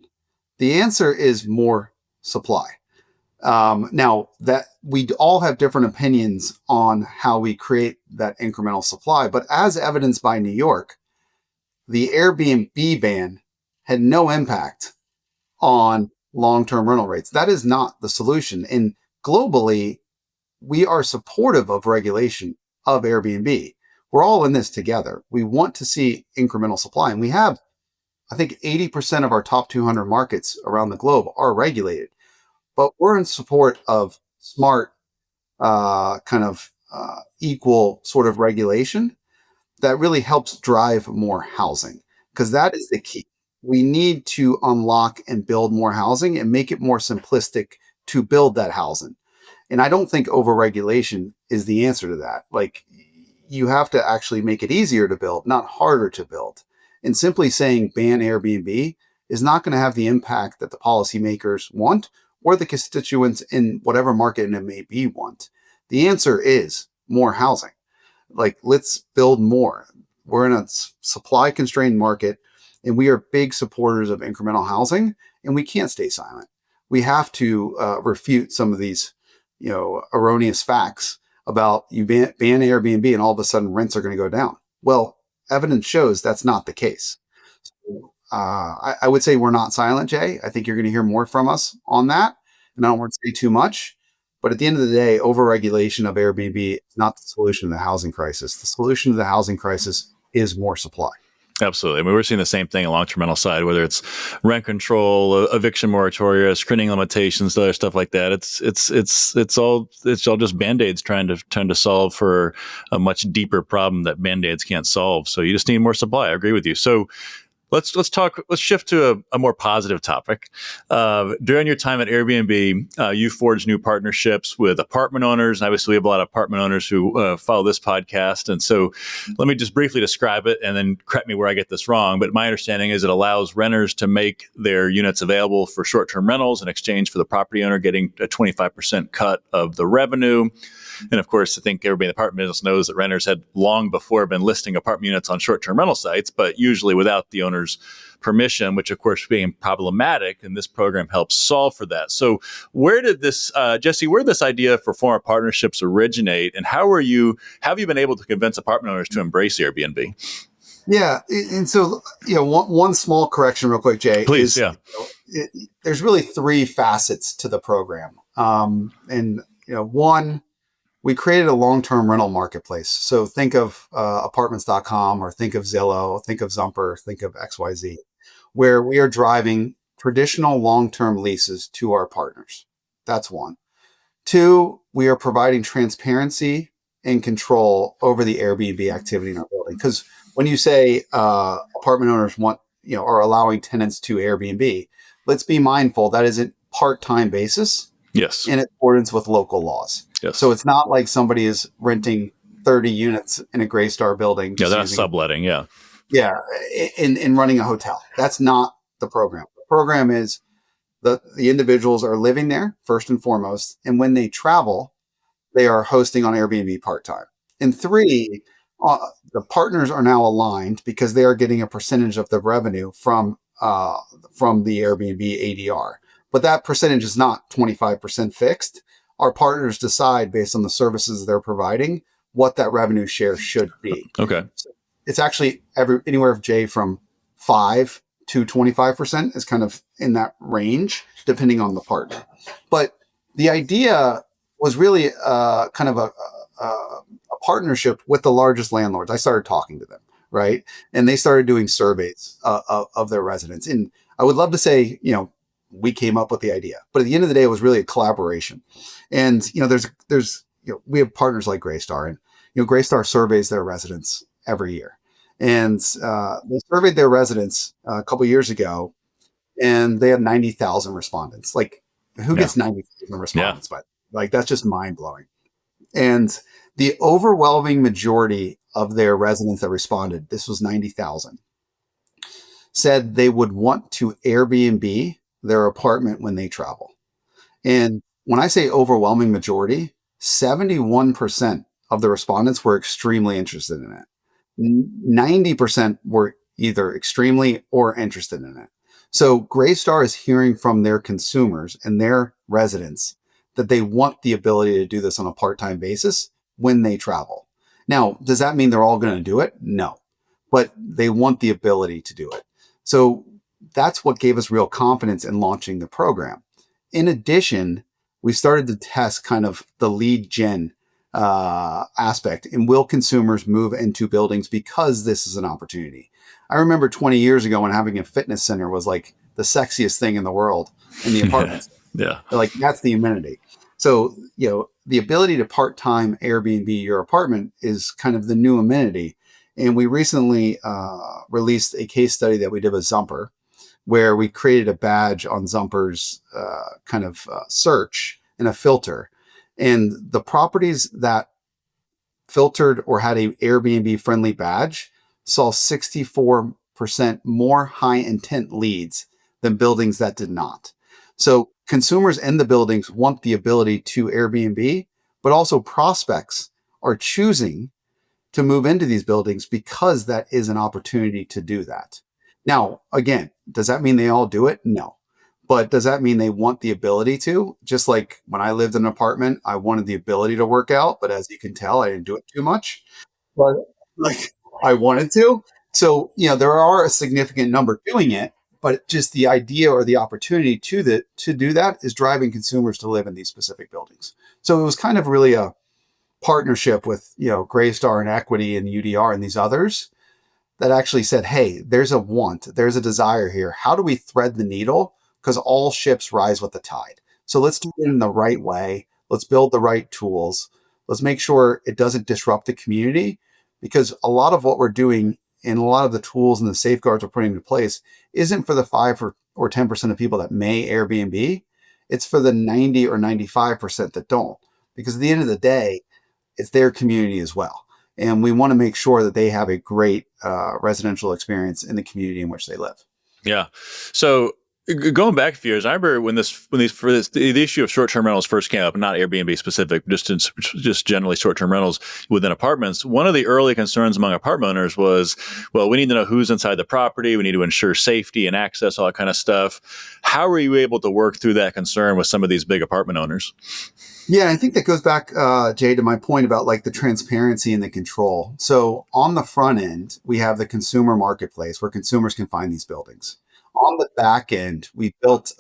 The answer is more supply. Now, that we all have different opinions on how we create that incremental supply, but as evidenced by New York, the Airbnb ban had no impact on long-term rental rates. That is not the solution. And globally, we are supportive of regulation of Airbnb. We're all in this together. We want to see incremental supply, and we have, I think, 80% of our top 200 markets around the globe are regulated. But we're in support of smart, equal sort of regulation. that really helps drive more housing, because that is the key. We need to unlock and build more housing and make it more simplistic to build that housing. And I don't think overregulation is the answer to that. Like, you have to actually make it easier to build, not harder to build. And simply saying ban Airbnb is not going to have the impact that the policymakers want or the constituents in whatever market it may be want. The answer is more housing. Like, let's build more. We're in a supply constrained market, and we are big supporters of incremental housing, and we can't stay silent. We have to refute some of these, erroneous facts about you ban Airbnb and all of a sudden rents are going to go down. Well, evidence shows that's not the case. So, I would say we're not silent, Jay. I think you're going to hear more from us on that. And I don't want to say too much. But at the end of the day, overregulation of Airbnb is not the solution to the housing crisis. The solution to the housing crisis is more supply. Absolutely. I mean, we're seeing the same thing on long-term rental side, whether it's rent control, eviction moratoria, screening limitations, other stuff like that. It's all just band-aids trying to solve for a much deeper problem that band-aids can't solve. So you just need more supply. I agree with you. So let's shift to a more positive topic. During your time at Airbnb, you forged new partnerships with apartment owners. And obviously, we have a lot of apartment owners who follow this podcast. And so let me just briefly describe it and then correct me where I get this wrong. But my understanding is it allows renters to make their units available for short-term rentals in exchange for the property owner getting a 25% cut of the revenue. And of course, I think everybody in the apartment business knows that renters had long before been listing apartment units on short-term rental sites, but usually without the owner's permission, which of course being problematic. And this program helps solve for that. So where did this, Jesse, where did this idea for former partnerships originate? And how have you been able to convince apartment owners to embrace Airbnb? Yeah. And so, one small correction real quick, Jay. Please, yeah. There's really three facets to the program. One, we created a long-term rental marketplace. So think of apartments.com, or think of Zillow, think of Zumper, think of XYZ, where we are driving traditional long-term leases to our partners. That's one. Two, we are providing transparency and control over the Airbnb activity in our building. Because when you say apartment owners are allowing tenants to Airbnb, let's be mindful that is a part-time basis. Yes. In accordance with local laws. Yes. So it's not like somebody is renting 30 units in a Greystar building. Yeah, that's subletting. Yeah. Yeah. In running a hotel. That's not the program. The program is the individuals are living there first and foremost. And when they travel, they are hosting on Airbnb part-time. And three, the partners are now aligned because they are getting a percentage of the revenue from the Airbnb ADR. But that percentage is not 25% fixed. Our partners decide based on the services they're providing what that revenue share should be. Okay. So it's actually anywhere from 5 to 25% is kind of in that range, depending on the partner. But the idea was really kind of a partnership with the largest landlords. I started talking to them, right? And they started doing surveys of their residents. And I would love to say, we came up with the idea, but at the end of the day, it was really a collaboration. And, we have partners like Greystar, and, Greystar surveys their residents every year. And they surveyed their residents a couple of years ago, and they had 90,000 respondents. Like, who gets 90,000 respondents? But that's just mind blowing. And the overwhelming majority of their residents that responded, this was 90,000, said they would want to Airbnb their apartment when they travel. And when I say overwhelming majority, 71% of the respondents were extremely interested in it. 90% were either extremely or interested in it. So Greystar is hearing from their consumers and their residents that they want the ability to do this on a part-time basis when they travel. Now, does that mean they're all going to do it? No, but they want the ability to do it. So that's what gave us real confidence in launching the program. In addition, we started to test kind of the lead gen aspect, and will consumers move into buildings because this is an opportunity? I remember 20 years ago when having a fitness center was like the sexiest thing in the world in the apartments. Yeah. Like, that's the amenity. So, the ability to part-time Airbnb your apartment is kind of the new amenity. And we recently released a case study that we did with Zumper, where we created a badge on Zumper's search and a filter. And the properties that filtered or had a Airbnb friendly badge saw 64% more high intent leads than buildings that did not. So consumers in the buildings want the ability to Airbnb, but also prospects are choosing to move into these buildings because that is an opportunity to do that. Now, again, does that mean they all do it? No. But does that mean they want the ability to? Just like when I lived in an apartment, I wanted the ability to work out, but as you can tell, I didn't do it too much. But like I wanted to. So, there are a significant number doing it, but just the idea or the opportunity to do that is driving consumers to live in these specific buildings. So it was kind of really a partnership with, Greystar and Equity and UDR and these others that actually said, hey, there's a want, there's a desire here. How do we thread the needle? Because all ships rise with the tide. So let's do it in the right way. Let's build the right tools. Let's make sure it doesn't disrupt the community, because a lot of what we're doing and a lot of the tools and the safeguards we're putting into place isn't for the 5 or 10% of people that may Airbnb. It's for the 90 or 95% that don't. Because at the end of the day, it's their community as well. And we want to make sure that they have a great residential experience in the community in which they live. Yeah. So going back a few years, I remember when the issue of short-term rentals first came up, not Airbnb specific, just generally short-term rentals within apartments. One of the early concerns among apartment owners was, well, we need to know who's inside the property. We need to ensure safety and access, all that kind of stuff. How were you able to work through that concern with some of these big apartment owners? Yeah, I think that goes back, Jay, to my point about like the transparency and the control. So on the front end, we have the consumer marketplace where consumers can find these buildings. On the back end, we built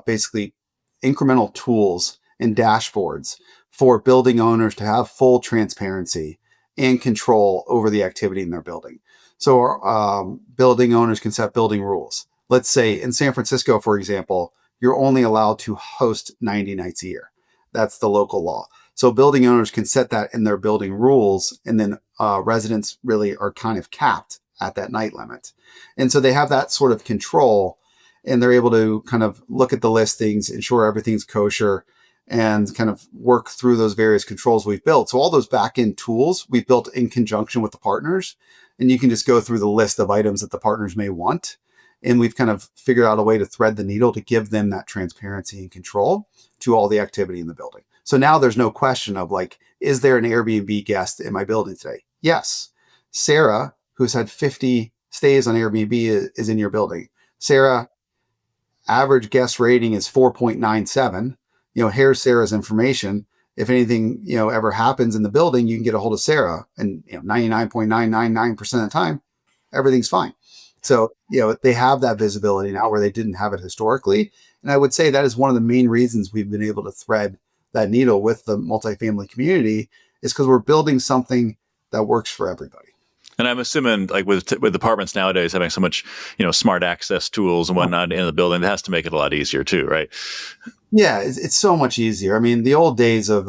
basically incremental tools and dashboards for building owners to have full transparency and control over the activity in their building. So building owners can set building rules. Let's say in San Francisco, for example, you're only allowed to host 90 nights a year. That's the local law. So building owners can set that in their building rules, and then residents really are kind of capped at that night limit. And so they have that sort of control, and they're able to kind of look at the listings, ensure everything's kosher, and kind of work through those various controls we've built. So all those back-end tools we've built in conjunction with the partners, and you can just go through the list of items that the partners may want. And we've kind of figured out a way to thread the needle to give them that transparency and control to all the activity in the building. So now there's no question of like, is there an Airbnb guest in my building today? Yes. Sarah, who's had 50 stays on Airbnb, is in your building. Sarah, average guest rating is 4.97. Here's Sarah's information. If anything, ever happens in the building, you can get a hold of Sarah, and 99.999% of the time, everything's fine. So, they have that visibility now where they didn't have it historically. And I would say that is one of the main reasons we've been able to thread that needle with the multifamily community, is because we're building something that works for everybody. And I'm assuming, like with apartments nowadays having so much, smart access tools and whatnot in the building, it has to make it a lot easier too, right? Yeah, it's so much easier. I mean, the old days of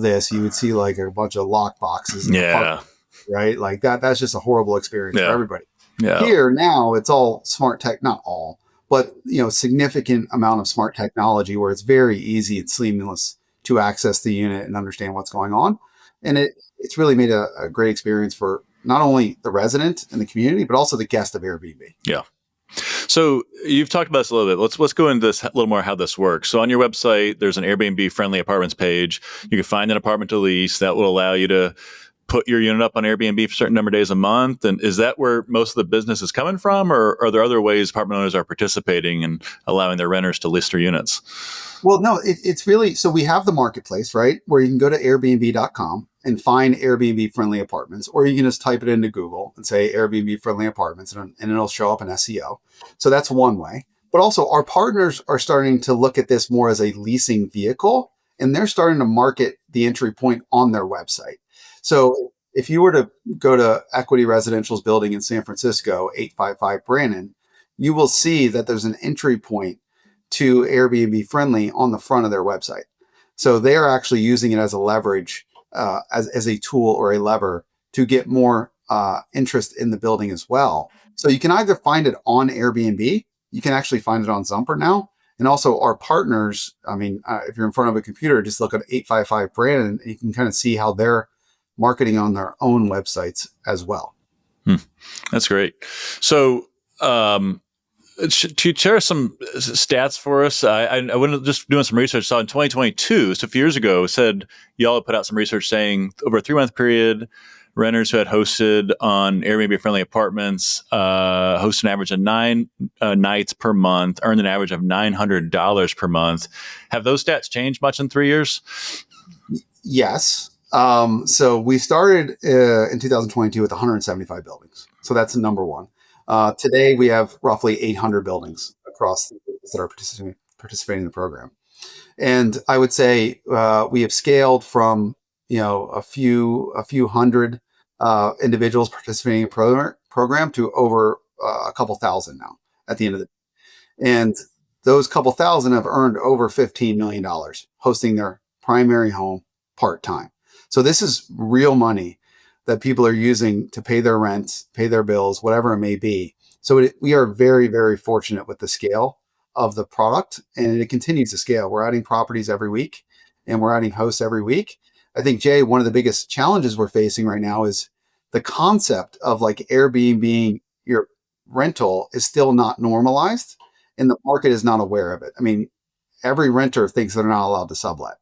this, you would see like a bunch of lock boxes. Yeah. Right. Like that's just a horrible experience for everybody. Yeah. Here now, it's all smart tech, not all, but significant amount of smart technology where it's very easy and seamless to access the unit and understand what's going on. And it's really made a great experience for not only the resident and the community, but also the guest of Airbnb. Yeah. So you've talked about this a little bit. Let's go into this a little more, how this works. So on your website, there's an Airbnb friendly apartments page. You can find an apartment to lease that will allow you to put your unit up on Airbnb for a certain number of days a month. And is that where most of the business is coming from? Or are there other ways apartment owners are participating and allowing their renters to list their units? Well, no, it's really, so we have the marketplace, right? Where you can go to airbnb.com and find Airbnb friendly apartments, or you can just type it into Google and say Airbnb friendly apartments, and it'll show up in SEO. So that's one way. But also our partners are starting to look at this more as a leasing vehicle, and they're starting to market the entry point on their website. So if you were to go to Equity Residential's building in San Francisco, 855 Brannan, you will see that there's an entry point to Airbnb friendly on the front of their website. So they are actually using it as a leverage, as a tool or a lever to get more interest in the building as well. So you can either find it on Airbnb, you can actually find it on Zumper now. And also our partners, I mean, if you're in front of a computer, just look at 855 Brand and you can kind of see how they're marketing on their own websites as well. That's great. So, to share some stats for us, I went just doing some research. Saw in 2022, so a few years ago, said y'all had put out some research saying over a 3-month period, renters who had hosted on Airbnb friendly apartments hosted an average of 9 nights per month, earned an average of $900 per month. Have those stats changed much in 3 years? Yes. So we started in 2022 with 175 buildings. So that's number one. Today, we have roughly 800 buildings across that are participating in the program. And I would say we have scaled from a few hundred individuals participating in the program to over a couple thousand now at the end of the day. And those couple thousand have earned over $15 million hosting their primary home part-time. So this is real money that people are using to pay their rent, pay their bills, whatever it may be. So we are very, very fortunate with the scale of the product, and it continues to scale. We're adding properties every week, and we're adding hosts every week. I think, Jay, one of the biggest challenges we're facing right now is the concept of like Airbnb your rental is still not normalized, and the market is not aware of it. I mean, every renter thinks they're not allowed to sublet.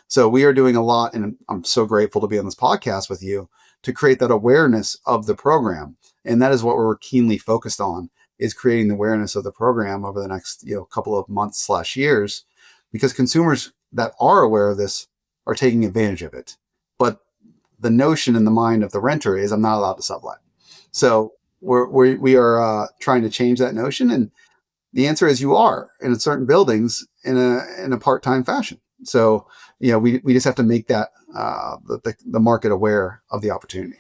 So we are doing a lot, and I'm so grateful to be on this podcast with you to create that awareness of the program. And that is what we're keenly focused on, is creating the awareness of the program over the next couple of months/years, because consumers that are aware of this are taking advantage of it. But the notion in the mind of the renter is, I'm not allowed to sublet. So we are trying to change that notion. And the answer is you are in certain buildings in a part-time fashion. So, we just have to make that the market aware of the opportunity.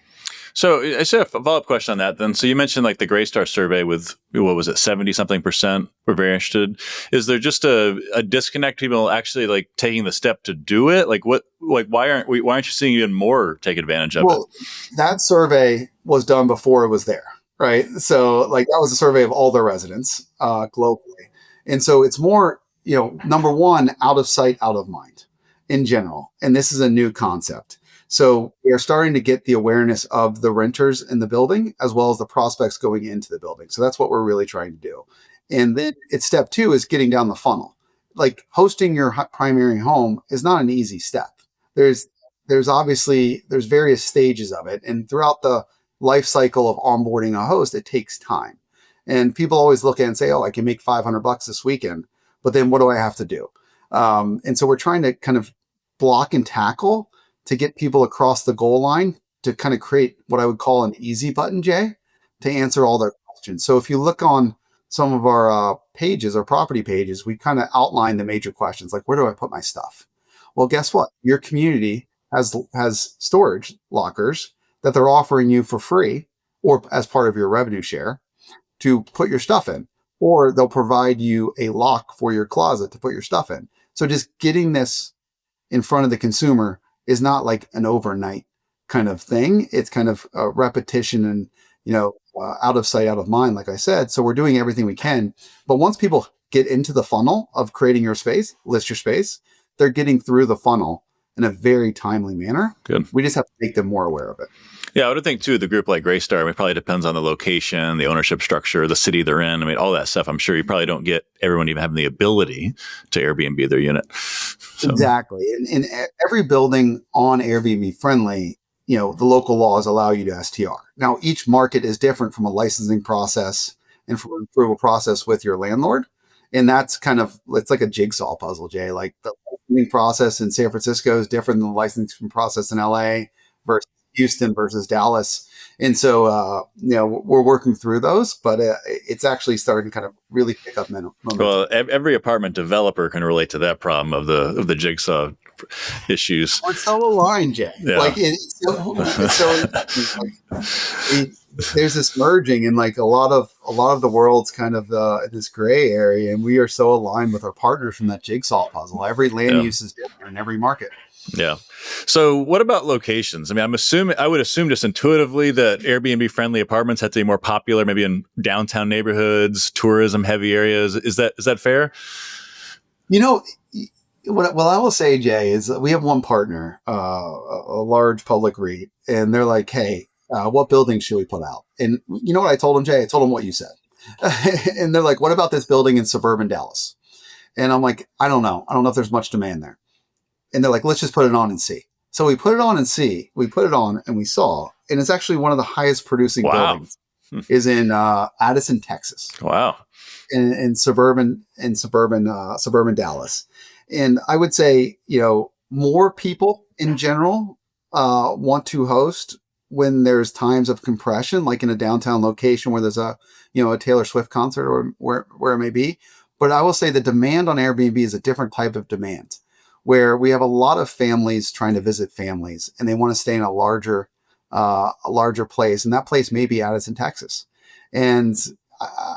So I just have a follow-up question on that then. So you mentioned like the Greystar survey with, what was it, 70-something% were very interested. Is there just a disconnect, people actually like taking the step to do it? Like why aren't you seeing even more take advantage of it? That survey was done before it was there, right? So like that was a survey of all the residents globally. And so it's more, number one, out of sight, out of mind in general. And this is a new concept. So we are starting to get the awareness of the renters in the building as well as the prospects going into the building. So that's what we're really trying to do. And then step 2 is getting down the funnel. Like hosting your primary home is not an easy step. There's various stages of it. And throughout the life cycle of onboarding a host, it takes time. And people always look at it and say, oh, I can make $500 this weekend, but then what do I have to do? And so we're trying to kind of block and tackle to get people across the goal line to kind of create what I would call an easy button, Jay, to answer all their questions. So if you look on some of our pages, our property pages, we kind of outline the major questions, like where do I put my stuff? Well, guess what? Your community has storage lockers that they're offering you for free or as part of your revenue share to put your stuff in, or they'll provide you a lock for your closet to put your stuff in. So just getting this in front of the consumer is not like an overnight kind of thing. It's kind of a repetition and, out of sight, out of mind, like I said. So we're doing everything we can. But once people get into the funnel of creating your space, list your space, they're getting through the funnel in a very timely manner. Good. We just have to make them more aware of it. Yeah, I would think too, the group like Greystar, it probably depends on the location, the ownership structure, the city they're in. I mean, all that stuff. I'm sure you probably don't get everyone even having the ability to Airbnb their unit. So. Exactly. And every building on Airbnb friendly, the local laws allow you to STR. Now, each market is different from a licensing process and from an approval process with your landlord. And that's it's like a jigsaw puzzle, Jay. Like the licensing process in San Francisco is different than the licensing process in LA versus Houston versus Dallas. And so, we're working through those, but it's actually starting to kind of really pick up momentum. Well, every apartment developer can relate to that problem of the jigsaw issues. We're so aligned, Jay. Yeah. Like there's this merging, and like a lot of the world's kind of this gray area, and we are so aligned with our partners from that jigsaw puzzle. Every land use is different in every market. Yeah. So what about locations? I mean, I would assume just intuitively that Airbnb friendly apartments have to be more popular, maybe in downtown neighborhoods, tourism heavy areas. Is that fair? You know, what I will say, Jay, is that we have one partner, a large public REIT, and they're like, "Hey, what building should we put out?" And you know what I told them, Jay? I told them what you said, and they're like, "What about this building in suburban Dallas?" And I'm like, "I don't know. I don't know if there's much demand there." And they're like, "Let's just put it on and see." So we put it on and see. We put it on and we saw, and it's actually one of the highest producing Wow. buildings. Is in Addison, Texas, Wow. in suburban Dallas. And I would say, more people in general want to host when there's times of compression, like in a downtown location where there's a Taylor Swift concert or where it may be. But I will say the demand on Airbnb is a different type of demand, where we have a lot of families trying to visit families, and they want to stay in a larger place, and that place may be Addison, Texas, and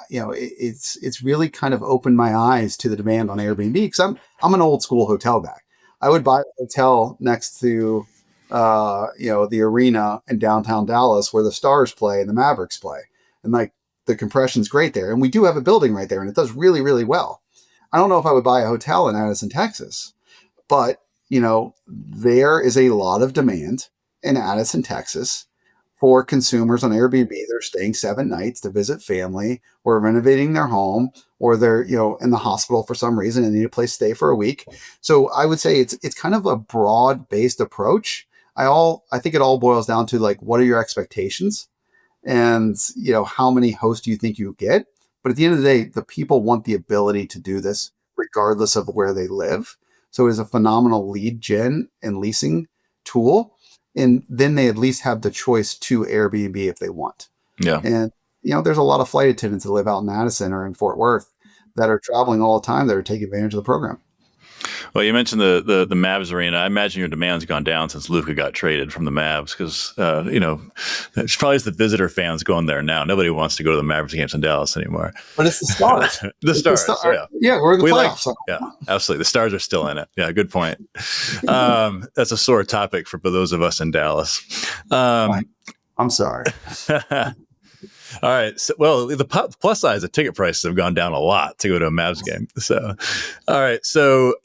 it's really kind of opened my eyes to the demand on Airbnb, because I'm an old school hotel guy. I would buy a hotel next to the arena in downtown Dallas where the Stars play and the Mavericks play, and like the compression's great there, and we do have a building right there, and it does really, really well. I don't know if I would buy a hotel in Addison, Texas, but there is a lot of demand in Addison, Texas for consumers on Airbnb. They're staying 7 nights to visit family, or renovating their home, or they're in the hospital for some reason and need a place to stay for a week. So I would say it's kind of a broad based approach. I think it all boils down to, like, what are your expectations, and how many hosts do you think you get. But at the end of the day, the people want the ability to do this regardless of where they live. So it's a phenomenal lead gen and leasing tool, and then they at least have the choice to Airbnb if they want. Yeah. And there's a lot of flight attendants that live out in Addison or in Fort Worth that are traveling all the time that are taking advantage of the program. Well, you mentioned the Mavs arena. I imagine your demand's gone down since Luka got traded from the Mavs, because it's probably the visitor fans going there now. Nobody wants to go to the Mavericks games in Dallas anymore. But it's the Stars. The Stars, yeah. Yeah, we're in the playoffs. Yeah, absolutely. The Stars are still in it. Yeah, good point. That's a sore topic for those of us in Dallas. I'm sorry. All right. So, well, the plus side is the ticket prices have gone down a lot to go to a Mavs game. So, all right. So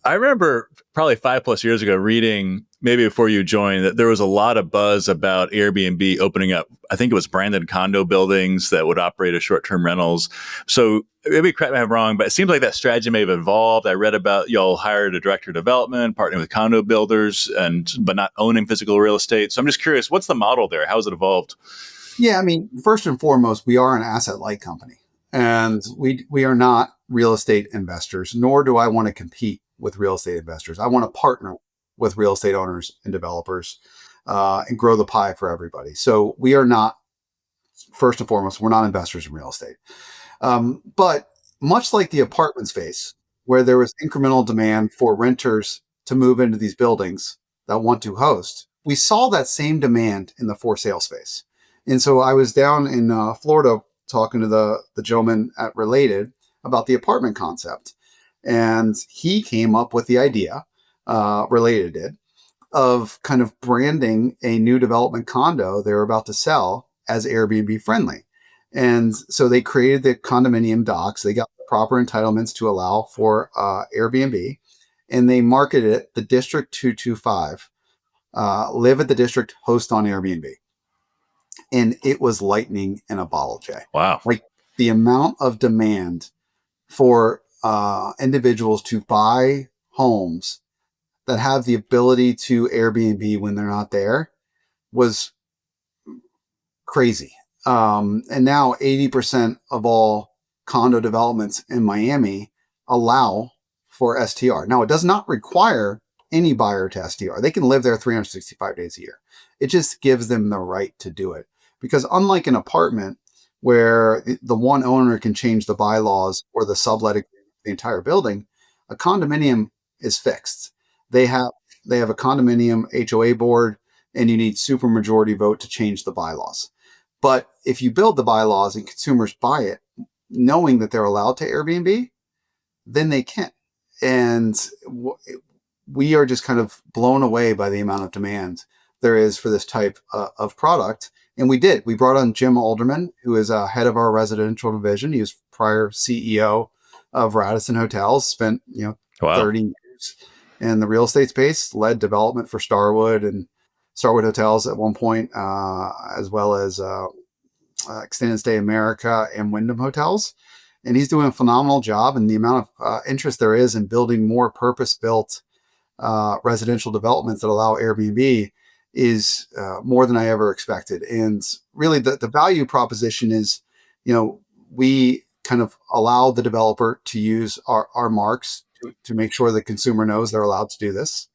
I remember probably 5+ years ago reading, maybe before you joined, that there was a lot of buzz about Airbnb opening up. I think it was branded condo buildings that would operate as short-term rentals. So maybe correct me if I'm wrong, but it seems like that strategy may have evolved. I read about y'all hired a director of development, partnering with condo builders, but not owning physical real estate. So I'm just curious, what's the model there? How has it evolved? Yeah, I mean, first and foremost, we are an asset-light company, and we are not real estate investors, nor do I want to compete with real estate investors. I want to partner with real estate owners and developers, and grow the pie for everybody. So we are not, first and foremost, we're not investors in real estate. But much like the apartment space, where there was incremental demand for renters to move into these buildings that want to host, we saw that same demand in the for sale space. And so I was down in Florida talking to the gentleman at Related about the apartment concept. And he came up with the idea, Related did, of kind of branding a new development condo they're about to sell as Airbnb friendly. And so they created the condominium docs. They got the proper entitlements to allow for Airbnb, and they marketed it the District 225, live at the district, host on Airbnb. And it was lightning in a bottle, Jay. Wow. Like, the amount of demand for individuals to buy homes that have the ability to Airbnb when they're not there was crazy. And now 80% of all condo developments in Miami allow for STR. Now, it does not require any buyer to STR. They can live there 365 days a year. It just gives them the right to do it. Because unlike an apartment where the one owner can change the bylaws or the subletting the entire building, a condominium is fixed. They have a condominium HOA board, and you need supermajority vote to change the bylaws. But if you build the bylaws and consumers buy it, knowing that they're allowed to Airbnb, then they can. And we are just kind of blown away by the amount of demand there is for this type of product. And we brought on Jim Alderman, who is head of our residential division. He was prior CEO of Radisson Hotels, spent, Wow. 30 years in the real estate space, led development for Starwood Hotels at one point, as well as Extended Stay America and Wyndham Hotels. And he's doing a phenomenal job. And the amount of interest there is in building more purpose-built residential developments that allow Airbnb is more than I ever expected. And really the value proposition is, we kind of allow the developer to use our marks to make sure the consumer knows they're allowed to do this.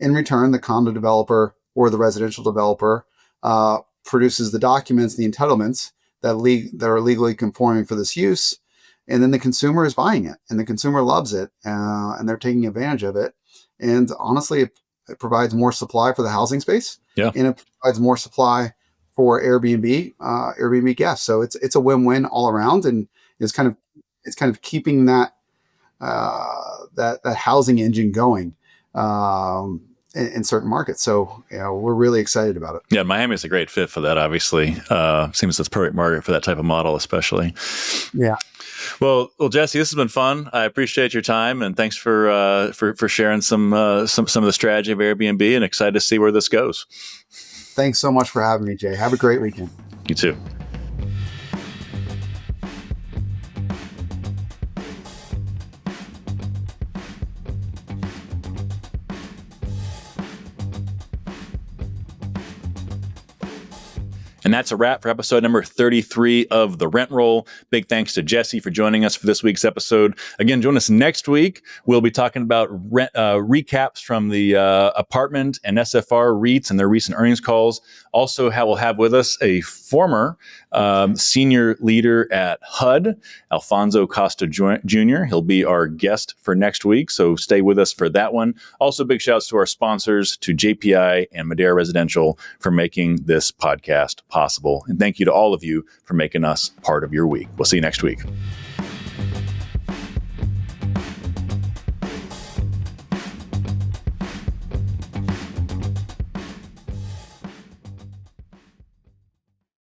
In return, the condo developer or the residential developer produces the documents, the entitlements that are legally conforming for this use. And then the consumer is buying it, and the consumer loves it, and they're taking advantage of it. And honestly, it provides more supply for the housing space, Yeah. and it provides more supply for Airbnb guests. So it's a win-win all around, and it's kind of keeping that housing engine going in certain markets. So we're really excited about it. Yeah, Miami is a great fit for that. Obviously, seems it's perfect market for that type of model, especially. Yeah. Well, Jesse, this has been fun. I appreciate your time, and thanks for sharing some of the strategy of Airbnb, and excited to see where this goes. Thanks so much for having me, Jay. Have a great weekend. You too. And that's a wrap for episode number 33 of The Rent Roll. Big thanks to Jesse for joining us for this week's episode. Again, join us next week. We'll be talking about recaps from the apartment and SFR REITs and their recent earnings calls. Also, we'll have with us a former senior leader at HUD, Alfonso Costa Jr. He'll be our guest for next week, so stay with us for that one. Also, big shouts to our sponsors, to JPI and Madera Residential, for making this podcast possible. And thank you to all of you for making us part of your week. We'll see you next week.